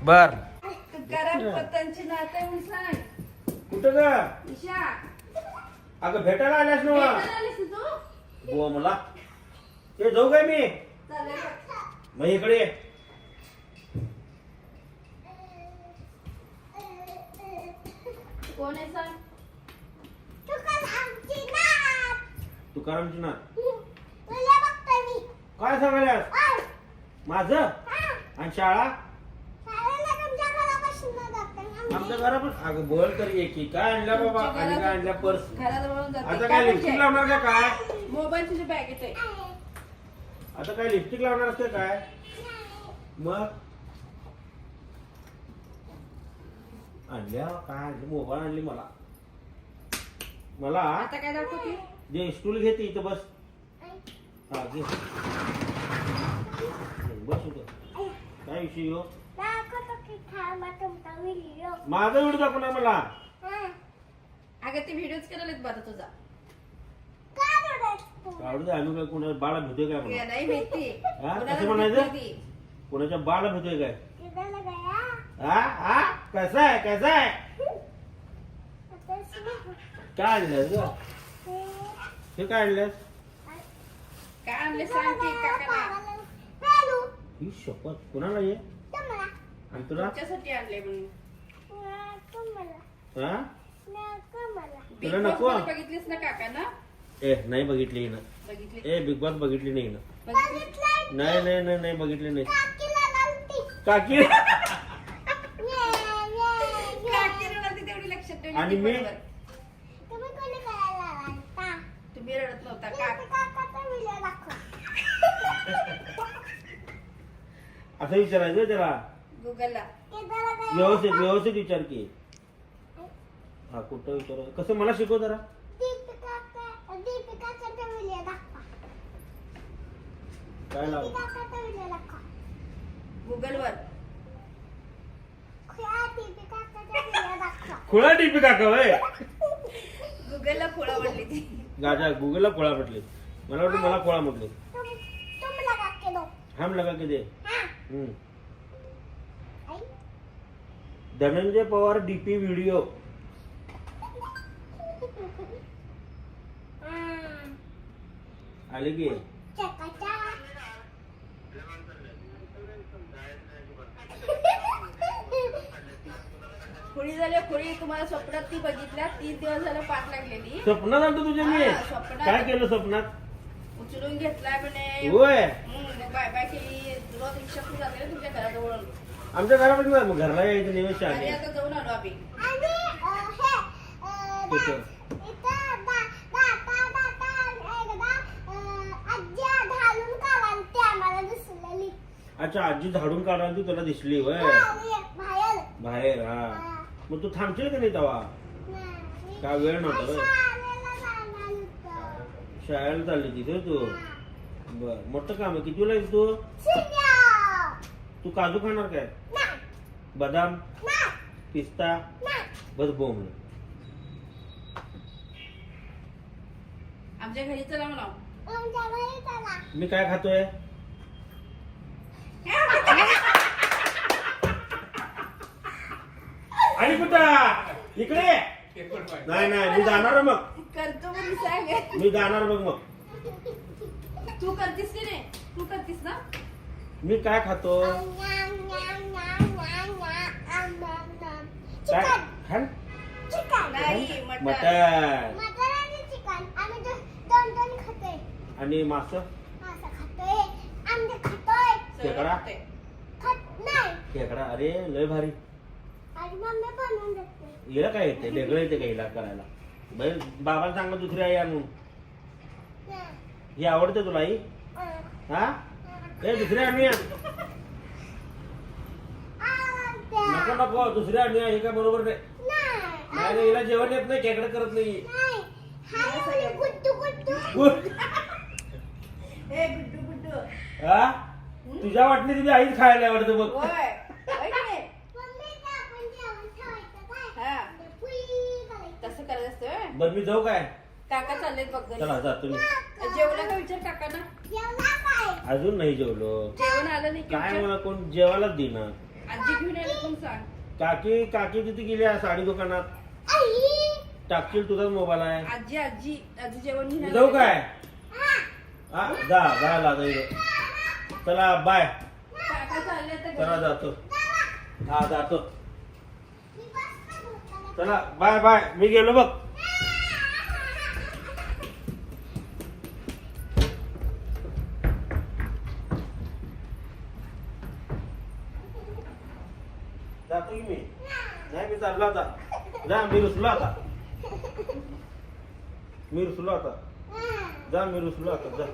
बर तुकाराम पतंची नाते म्हणून सांग. कुठं ग ईशा अगं भेटायला आल्यास ना भेटायला आलीस तू? गो मला ते जाऊ काय मी चालेल. मग इकडे ये. कोण आहे सांग? तुकारामची ना काय सांगायलास माझं आणि शाळा आमच्या घरापासून अगं बोल तरी की काय आणलं बाबा आणि काय आणल्या पर्स घरात म्हणून जाते. आता काय काय लिपस्टिक पाहिजे? लावणार का काय मोबाईल तुझ्या बॅगेत आहे. आता काय लिपस्टिक लावणार असते काय मग आणल्या काय आणली मोबाईल आणली मला आता काय दाखवते? जे स्टूल घेते इथं बस हा घे बस होत काय विषय हो माझा व्हिडिओ दाखव ना मला अगं ते व्हिडिओच करायला बरं तुझा. आवडू दे आम्ही काय कोणा बाळा भेटोय काय हे म्हणा नाही माहिती. हा? कोणाला कसं म्हणायचं? माहिती? कोणाच्या बाळा भेटोय काय हा हा कसं आहे काय आणलंस ग हे काय आणलंस काय आणले सांग की काकाला. ही शपथ कुणाला ये आणि तुला तुमच्यासाठी आणले म्हणून. हा बिग तुला बॉस नको? मध्ये बघितलीस ना काकांना? ए नाही बघितली ना बघितली ए बिग बॉस बघितली नाही ना बघितली? नाही बघितली नाही काकी काकी रडत तेवढी लक्षात ठेवली आणि ती मी? बरोबर. तुम्ही रडत नव्हता असं विचारायचं त्याला गुगलला. व्यवस्थित विचार की हा कुठं विचार कसं मला शिकव जरा काय लाव गुगलवर खुळा टीपी काका वय गुगलला फोळा म्हणली ती. गाजा गुगलला खोळा म्हटले मला वाटतं मला खोळा म्हटले हम लगा के दे धनंजय पवार डीपी व्हिडिओ आले की खुळी झाली खुळी. तुम्हाला स्वप्नात ती बघितल्या 3 दिवस झालं पाठ लागलेली. स्वप्नात आलतो तुझ्या मी हा, स्वप्नात. काय केलं स्वप्नात उचलून घेतलाय म्हणे. होय बाय बाय केली. रोज रिक्षा सुरू जाते ना तुमच्या घराजवळून. आमच्या घरापासून मग घरला यायचं निवेश आणि आले आता जाऊन आलो आम्ही. तिथं. अच्छा आजी झाडून काढायला ती तुला दिसली वय बाहेर हा मग तू थांबशील का नाही तेव्हा काय वेळ नव्हता व्हय? शाळेला चालली तिथे तू बर मोठं काम आहे किती वेळा तू तू काजू खाणार काय बदाम पिस्ता बस बोंब आमच्या घरी चला म्हणा. मी काय खातोय आणि कुठं इकडे नाही मी जाणार मग करतो म्हणून सांग. मी जाणार मग तू करतीस की नाही? तू करतीस ना? मी काय खातो काय खान नाही मटण. मटन आणि मास खेकडा खेकडा अरे लय भारी हिला काय येते वेगळं येते का हिला करायला बाबाला सांगा दुसरी आई आणून ही आवडते तुला आई हा ए दुसरी आणूया नको दुसरी आणूया हे काय बरोबर नाही हिला जेवण येत नाही खेकडं करत नाही ए गुड्डू गुड्डू. हा तुझ्या वाटणी तुझी आईच खायला आवडतं बघ होय. होय की नाही? हा. तसं करत असतोय. बरं मी जाऊ काय काका चाललेत बघ घरी. चला जा तुम्ही जेवला का विचार काकांना? अजून नाही जेवलो जेवण आलं नाही की काय विचार. मला कोण जेवायलाच देणार आजी घेऊन आले कोण सांग. काकी काकी तिथे गेली आहे साडी दुकानात. टाकशील तुझाच मोबाईल आहे. आजी आजी आजी जेवण घेऊन जाऊ आले. काय हा जा जा चला बाय. काका चालले आता चला घरी. जातो. हा जातो. चला बाय बाय मी गेलो बघ. जातो की मी नाही मी चाललो आता. जा मी रुसलो आता. मी रुसलो आता. जा मी रुसलो आता जा.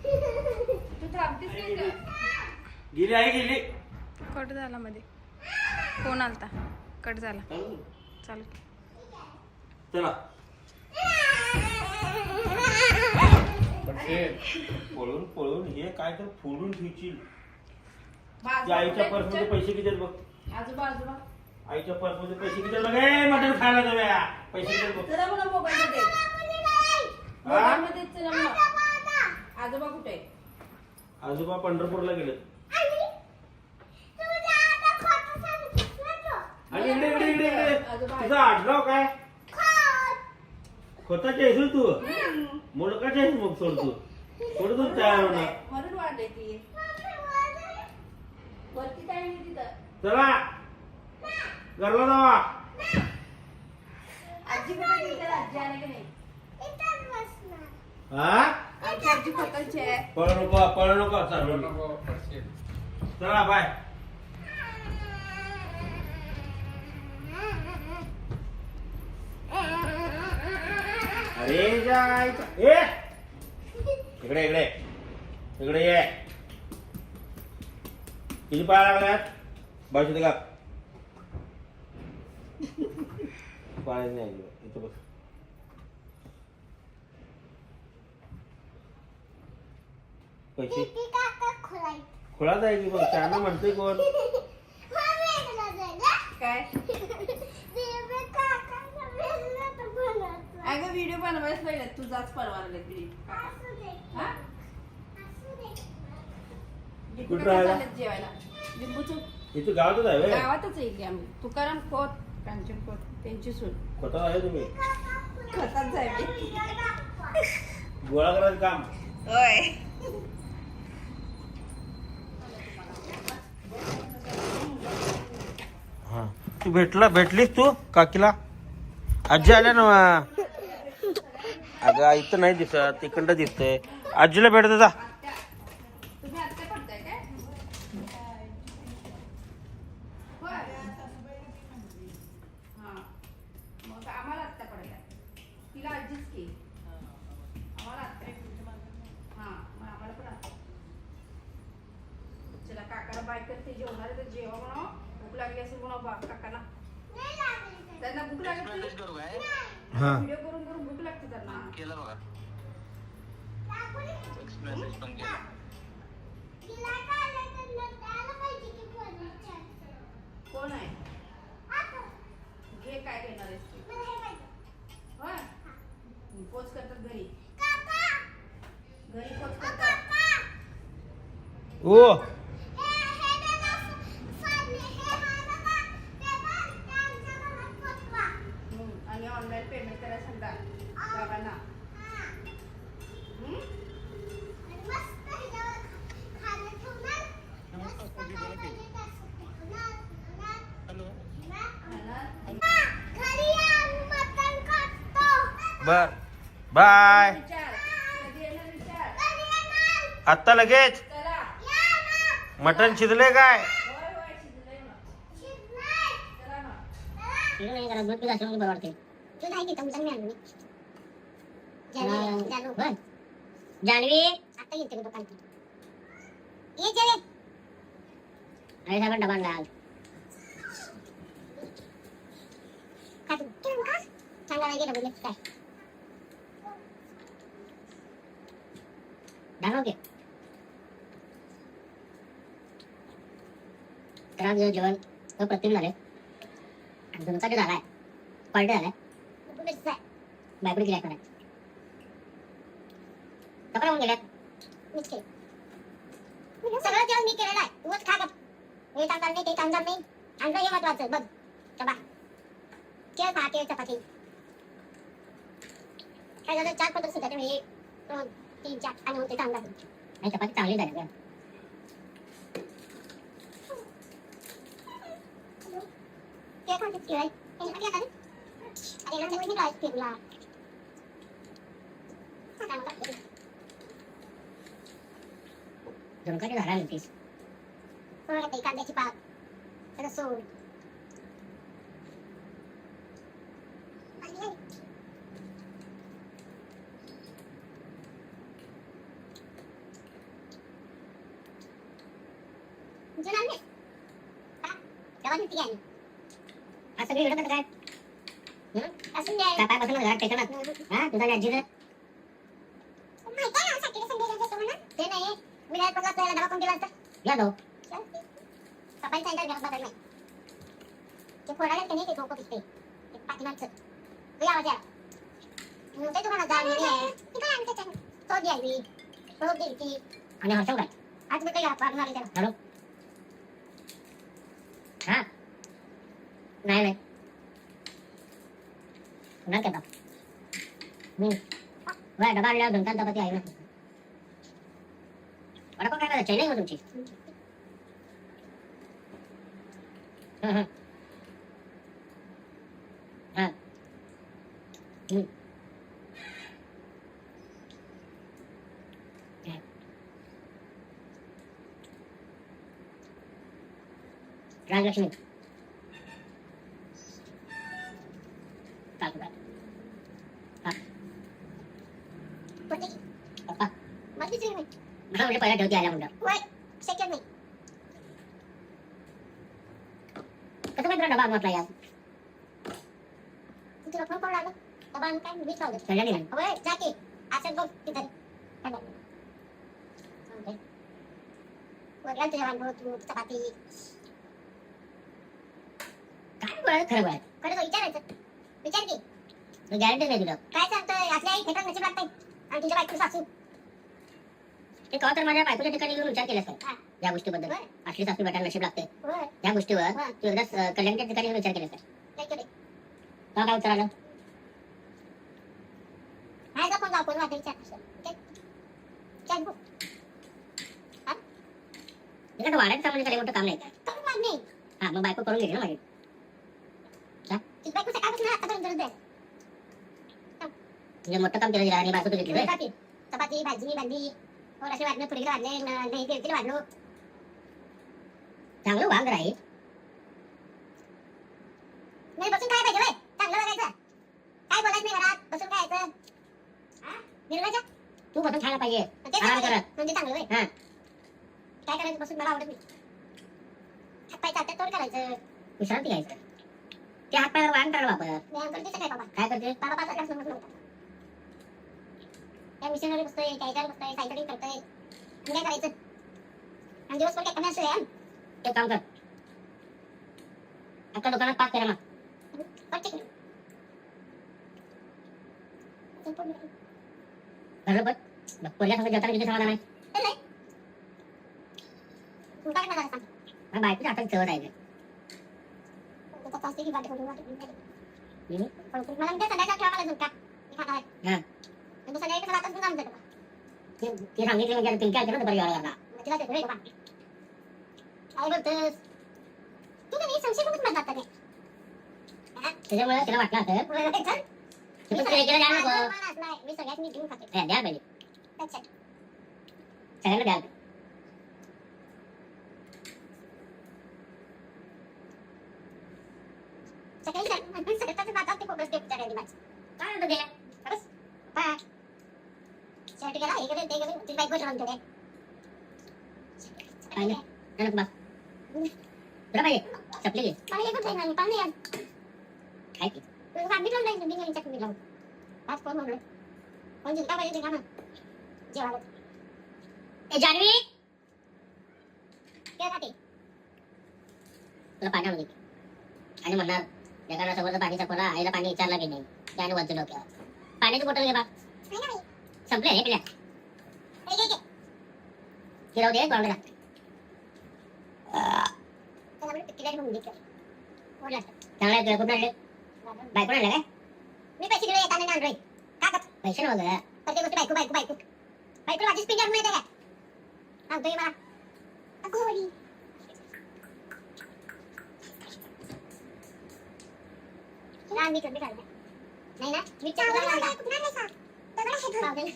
तू थांबतेस नाही का? गेली आहे गेली. कट झाला मध्ये फोन आलता कट झाला चालू चला पळून पळून हे काय तर फोडून ठेवशील. आजोबा आईच्या कुठे? पर्स मध्ये पैसे किती आहेत बघ. आजोबा आजोबा आईच्या पर्स मध्ये पैसे किती आहेत बघ. ए मटण खायला जाऊया. पैसे किती आहेत बघ. चला म्हणा मोबाईल मध्ये. मोबाईल मध्ये चला म्हणा. आजोबा कुठे? आजोबा पंढरपूरला गेले. आणि इकडे इकडे इकडे इकडे तुझं आडनाव काय? खोताची आहेस तू. मुलकाची आहेस मग सोड तू. सोड तू तयार होणार. म्हणून वाढले ती वरती काय नाही तिथं. चला घरला जावा. आजी कुठे गेली? आजी आली की नाही? हा आमची आजी खोतांची आहे. पळू नको चालू नको. चला बाय. अरे जायचं ए इकडे इकडे इकडे ये. किती पाया लागल्यात बाजू का पाय नाही इथं बस. पैसे खोळात आहे की बघ. त्यानं म्हणतोय कोण. काय अगं व्हिडिओ बनवायच पाहिजे. तुझाच परवानला व्हिडिओ. कुठं राहायला? जेवायला लिंबूचं इथं गावातच आहे व्हय? गावातच आहे की आम्ही. तुकाराम खोत कांचन खोत त्यांची सून. खोतात आहे तुम्ही. खतात जाय मी. गोळा करायचं काम. होय हा तू भेटलीस तू काकीला. आजी आल्या ना. अगं इथं नाही दिसत तिकडं दिसतंय. आजीला भेटत जा. तुम्ही आत्ता पडताय काय? होय. हा मग आम्हाला आत्ता पडताय. तिला आजीच की. आम्हाला आत्ता हा मग आम्हाला पण आत्ता. चला काकाला बाय करते. जेवणार आहे तर जेवा म्हणा. भूक लागली असेल म्हणा काकाला. त्यांना भूक लागली. हा व्हिडिओ करून करून भूक लागते त्यांना. केलं बघा मेसेज पण केला. कोण आहे? घे काय घेणार आहेस तू? होय पोच करतात घरी. घरी पोच करतात. ओ आणि ऑनलाईन पेमेंट करायला सांगा बाबांना. बर बाय. विचार कधी येणार विचार. आत्ता लगेच. चला. मटण शिजले काय? होय होय शिजलंय ना. चला ना. ठीक आहे जरा दूध पिला असं बरं वाटते. दूध आहे की तुमचं मी आणलं. जानवी आता येते मी दुकानात. ये चले. अरे साहेब डबा आणला आज. काय तू? केलं का? चांगला नाही गेलं बोलले काय? दाखव की. तर आज जेवण प्रतिम झाले. तुमचा ते झालाय पॉइंट झालाय. बायकडे गेल्या करायचं कपडा होऊन गेल्यात. मीच केलं सगळं जेवण मी केलेलं आहे. तूच खा. हे चांगलं नाही ते चांगलं नाही आणि हे महत्वाचं बघ चबा केळ खा केळ चपाती काय झालं 4 पदार्थ सुद्धा हे 2 3 4 आणि होते चांगलं आणि चपाती चांगली झाली का केळ खाते केळ हे चपाती खाता अरे ना मी काय केला झुणकाची झाडा होतीस सोड कांद्याची पात सगळं सोड जुना नाही हा तेव्हा ती आहे आज सगळी एवढं काय असून द्या काय पासून घरात टेकणार हा तुझा आजी ते नाही मी नाही पगार त्याला दवा कोण दिला असता या दो सफाई सेंटर घरात बदल नाही ते फोडायला ते नाही ते डोकं पिकते ते पाठीमागचं तो आवाज या ते तुम्हाला जाण आहे ती काय आणते त्याच्यानं तो द्यावी तो द्यायची आणि हर्षव काय आज मी काही वागणार आहे त्याला हॅलो हा नाही नाही पुन्हा काय बाप डबा आणल्यावर दोन चपाती आहे ना वडापाव काय करायचं चैनी आहे तुमची राजलक्ष्मी पप्पा मला म्हणजे पहिला ठेवती आल्या म्हणलं शक्य नाही कसं काय तुला डबा म्हटला यार तुला फोन करून लागला डबा काय मीच लावलं सगळ्या नाही होय जा की असं बघ तिथं वरला जेवण तू चपाती काय बोलायचं खरं बोलायचं खरं तो विचारायचं विचार की तू गॅरंटी नाही तुला काय सांगतोय आपल्या आई खेटात नशीब लागतंय आणि तुझ्या बायको सासू ते कवा तर माझ्या बायकोच्या ठिकाणी येऊन विचार केलास काय या गोष्टीबद्दल असली सासू भेटायला नशीब लागते या गोष्टीवर तू एकदा कल्याणच्या ठिकाणी येऊन विचार केलास काय काय उत्तर आलं हाय का फोन वापर वाटेल तिकडे वाढायचं म्हणजे काही मोठं काम नाही करून माग नाही हा मग बायको करून घेते ना माझी बायको सकाळपासून आतापर्यंत गरज आहे म्हणजे मोठं काम केलं गेलं आणि बायको तू घेतली चपाती भाजी भांडी थोडासे वाढणे पुढे वाढले नाही तेल वाढलो चांगलं वांग राहील नाही बसून काय पाहिजे बाय चांगलं बघायचं काय बोलायचं नाही घरात बसून खायचं निर्वाजा तू बसून खायला पाहिजे आराम करत म्हणजे चांगलं बाय हा काय करायचं बसून मला आवडत नाही हातपाय चालतात तोड करायचं विश्रांती घ्यायचं ते हातपायावर वांग करायला वापर व्यायाम करते काय बाबा काय करते बाबा 5 तास नव्हता त्या मिशनरी बसतोय काहीतरी बसतोय सायकलिंग करतोय काय करायचं आणि दिवसभर काय कमी असं आहे ते काम कर आता दुकानात पास करा मग घरं बघ कोल्ह्यासंग जेवताना किती समाधान आहे बायकोच्या हातात चवत आहे मला संध्याकाळ ठेवा मला झुका ती सांगितली म्हणजे पिंक्या केलं परिवाराला तिला ते काय बोलतोस तू तर संशय कुठून म्हणतात का त्याच्यामुळे तिला वाटलं असं मी सगळ्यात मी घेऊन खाते द्या पाहिजे सगळ्यांना द्या सकाळी सगळ्याचं नातात ते फोकस देत काय म्हणतो द्या बस बाय शर्ट गेला हे गेले ते गेले ती बाईक वर राहून पाणी ननक बा तुला पाहिजे चपली घे पाणी एकच आहे ना पाणी काय की तू सांगितलं नाही मी गेली चटणी लावून आज कोण म्हणलं कोण जिंका पाहिजे ते का ना जेवायला ए जानवी काय खाते तुला पाणी आणून देते आणि म्हणणार एखादा समोरचा पाणी चपला आईला पाणी विचारला की नाही त्याने वरती डोक्यावर पाण्याची बॉटल घे बा संपले हे पिल्या राहू दे कोणाला म्हणून तिकीट घेऊन घेतलं. चांगला आहे तुला. कुठं आणले? बायको आणलं काय? मी पैसे दिले येताना नाही आणलोय. का गं? पैसे नव्हतं. प्रत्येक गोष्टी बायको बायको बायको. बायकोला माझी स्पिन मिळते काय? सांगतोय मला. अगोरी. मी चटणी खाल्ली नाही ना. मी चटणी खाल्ली. कुठं आणलं सा? दगड आहे पावडे.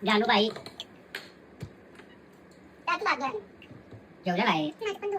जानू बाई त्यात लागलं जेवढ्या बाई पण